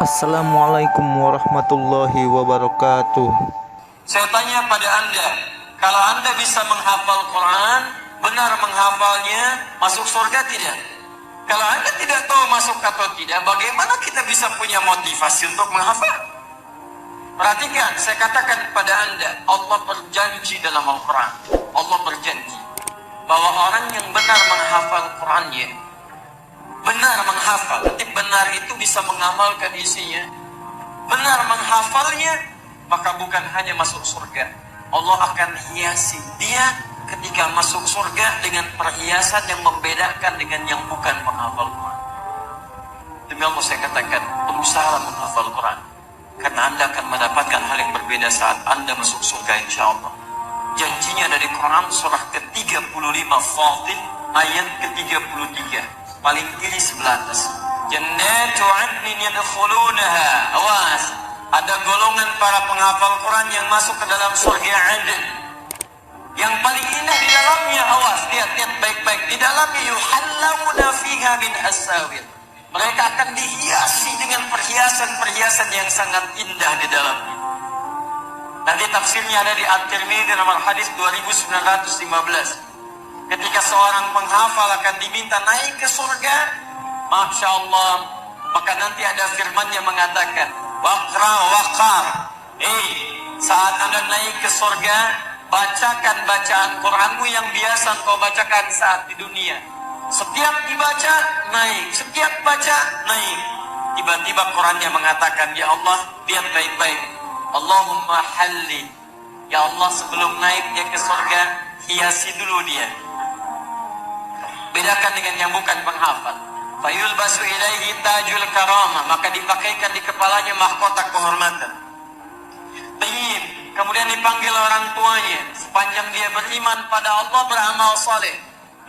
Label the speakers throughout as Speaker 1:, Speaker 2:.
Speaker 1: Assalamualaikum warahmatullahi wabarakatuh.
Speaker 2: Saya tanya pada Anda, kalau Anda bisa menghafal Quran, benar menghafalnya, masuk surga tidak? Kalau Anda tidak tahu masuk atau tidak, bagaimana kita bisa punya motivasi untuk menghafal? Perhatikan, saya katakan kepada Anda, Allah berjanji dalam Al-Quran. Allah berjanji bahwa orang yang benar menghafal Qurannya, benar menghafal, nanti benar itu bisa mengamalkan isinya. Benar menghafalnya, maka bukan hanya masuk surga, Allah akan hiasi dia ketika masuk surga dengan perhiasan yang membedakan dengan yang bukan menghafal Quran. Demi Allah saya katakan, berusaha menghafal Quran, karena Anda akan mendapatkan hal yang berbeda saat Anda masuk surga insya Allah. Janjinya dari Quran surah ke-35 Fatir ayat ke-33, paling kiri sebelah atas. Jannatu 'adnin yadkhulunaha. Awas, ada golongan para penghafal Quran yang masuk ke dalam surga Aden. Yang paling indah di dalamnya, awas, lihat baik-baik. Di dalamnya yuhallawna fiha min asawir. Mereka akan dihiasi dengan perhiasan-perhiasan yang sangat indah di dalamnya. Nanti tafsirnya ada di At-Tirmidzi nomor hadis 2915. Ketika seorang penghafal akan diminta naik ke surga, Masya Allah, maka nanti ada firman yang mengatakan, Waqra waqar. Saat Anda naik ke surga, bacakan bacaan Quranmu yang biasa kau bacakan saat di dunia. Setiap dibaca, naik. Setiap baca, naik. Tiba-tiba Qurannya mengatakan, Ya Allah, lihat baik-baik. Allahumma halli. Ya Allah, sebelum naik dia ke surga, hiasi dulu dia. Bedakan dengan yang bukan penghafal. Fayulbasu ilaihi tajul karamah, maka dipakaikan di kepalanya mahkota kehormatan. Tayyib, kemudian dipanggil orang tuanya, sepanjang dia beriman pada Allah, beramal saleh,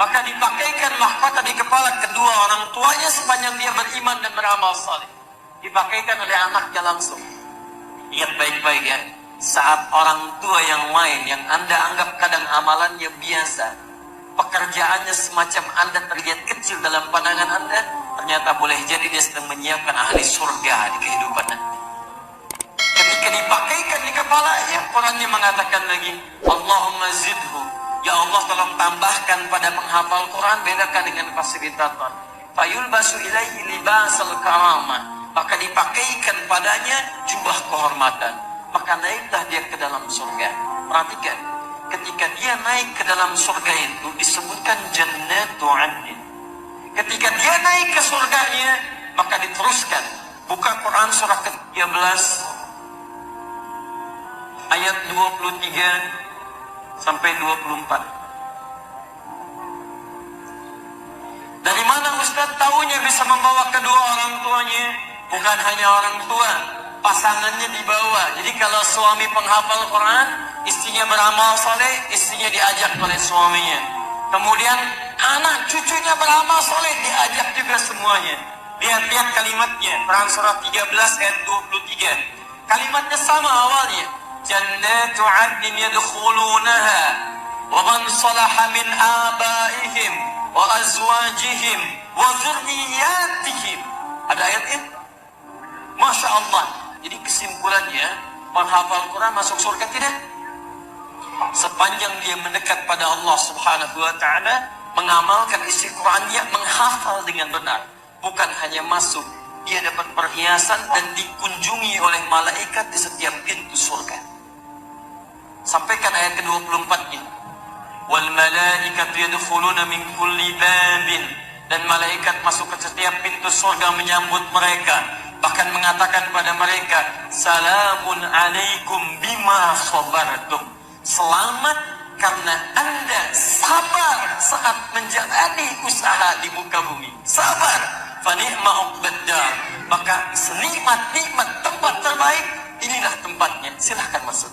Speaker 2: maka dipakaikan mahkota di kepala kedua orang tuanya sepanjang dia beriman dan beramal saleh. Dipakaikan oleh anaknya langsung. Ingat baik-baik ya, saat orang tua yang lain yang Anda anggap kadang amalannya biasa, pekerjaannya semacam Anda terlihat kecil dalam pandangan Anda, ternyata boleh jadi dia sedang menyiapkan ahli surga di kehidupan Anda. Ketika dipakaikan di kepalanya, Qurannya mengatakan lagi, Allahumma zidhu. Ya Allah, tolong tambahkan pada penghafal Quran, bedakan dengan fasilitator. Fayulbasu ilaihi libasal karamah, maka dipakaikan padanya jubah kehormatan, maka naiklah dia ke dalam surga. Perhatikan, ketika dia naik ke dalam surga itu disebutkan Jannatu 'Adnin. Ketika dia naik ke surganya, maka diteruskan. Buka Quran surah ke-13 ayat 23 sampai 24. Dari mana Ustaz tahunya bisa membawa kedua orang tuanya? Bukan hanya orang tua, pasangannya dibawa. Jadi kalau suami penghafal Quran, istrinya beramal soleh, istrinya diajak oleh suaminya. Kemudian anak cucunya beramal soleh, diajak juga semuanya. Lihat kalimatnya, Quran surah 13 ayat 23. Kalimatnya sama awalnya. Jannatu 'adnin yadkhulunaha wa man salaha min abaihim wa azwajihim wa dzurriyyatihim. Ada ayat ini? Masya Allah. Jadi kesimpulannya, menghafal Quran masuk surga tidak? Sepanjang dia mendekat pada Allah Subhanahu wa ta'ala, mengamalkan isi Qurannya, menghafal dengan benar. Bukan hanya masuk, dia dapat perhiasan dan dikunjungi oleh malaikat di setiap pintu surga. Sampaikan ayat ke-24-nya. Wal malaikatu yadkhuluna min kulli babin, dan malaikat masuk ke setiap pintu surga menyambut mereka. Bahkan mengatakan pada mereka, Salamun alaikum bima sabartum. Selamat karena Anda sabar saat menjalani usaha di muka bumi. Sabar. Fani'ma uqbaddar. Maka senikmat-nikmat tempat terbaik, inilah tempatnya. Silahkan masuk.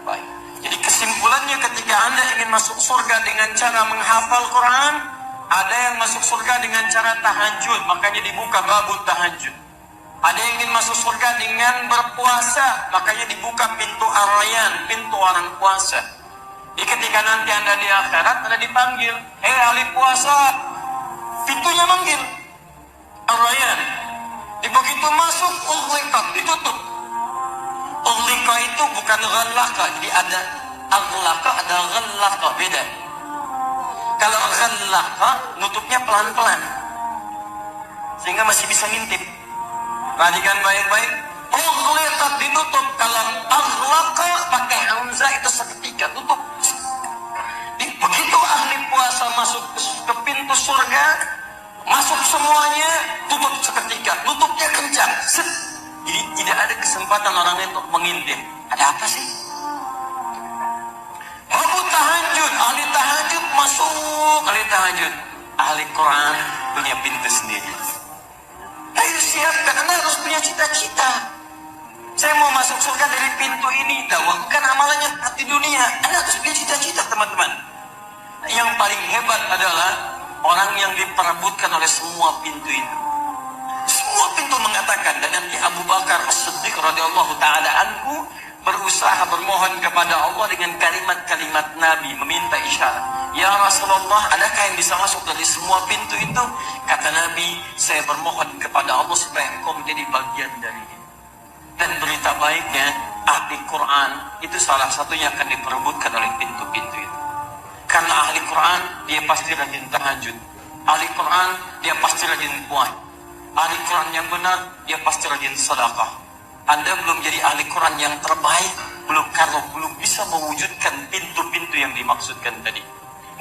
Speaker 2: Baik. Jadi kesimpulannya, ketika Anda ingin masuk surga dengan cara menghafal Quran, ada yang masuk surga dengan cara tahajud, makanya dibuka babut tahajud. Ada yang ingin masuk surga dengan berpuasa, makanya dibuka pintu Ar-Rayyan, pintu orang puasa. Jadi ketika nanti Anda di akhirat, Anda dipanggil, ahli puasa, pintunya manggil Ar-Rayyan. Begitu masuk, ughliqat, ditutup. Ughliqa itu bukan ghallaqa, jadi ada aghlaqa, ada ghallaqa, beda. Kalau ghallaqa, nutupnya pelan-pelan, sehingga masih bisa ngintip. Perhatikan baik-baik. Ughliqat, ditutup. Kalau aghlaqa pakai hamzah itu seketika tutup. Begitu ahli puasa masuk ke pintu surga, masuk semuanya, tutup seketika, tutupnya kencang. Jadi tidak ada kesempatan orang lain untuk mengintip. Ada apa sih? Abu tahajud, ahli tahajud masuk, ahli tahajud. Ahli Quran punya pintu sendiri. Ayo siapkan, Anda harus punya cita-cita. Saya mau masuk surga dari pintu ini. Bukan amalannya hati dunia. Anda harus punya cita-cita, teman-teman. Yang paling hebat adalah orang yang diperebutkan oleh semua pintu itu. Semua pintu mengatakan, dan nanti Abu Bakar As-Siddiq radhiyallahu taala anhu berusaha bermohon kepada Allah dengan kalimat-kalimat Nabi, meminta isyarat. Ya Rasulullah, adakah yang bisa masuk dari semua pintu itu? Kata Nabi, saya bermohon kepada Allah supaya engkau menjadi bagian dari ini. Dan berita baiknya, ahli Quran itu salah satunya akan diperebutkan oleh pintu-pintu itu. Karena ahli Quran, dia pasti rajin tahajud. Ahli Quran, dia pasti rajin puasa. Ahli Quran yang benar, dia pasti rajin sedekah. Anda belum jadi ahli Quran yang terbaik, kalau belum bisa mewujudkan pintu-pintu yang dimaksudkan tadi.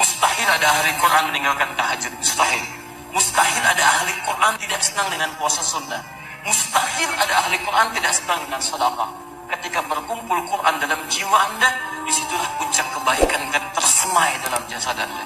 Speaker 2: Mustahil ada ahli Quran meninggalkan tahajud, mustahil. Mustahil ada ahli Quran tidak senang dengan puasa sunnah. Mustahil ada ahli Quran tidak senang dengan sedekah. Ketika berkumpul Quran dalam jiwa Anda, disitulah puncak kebaikan akan tersemai dalam jasad Anda.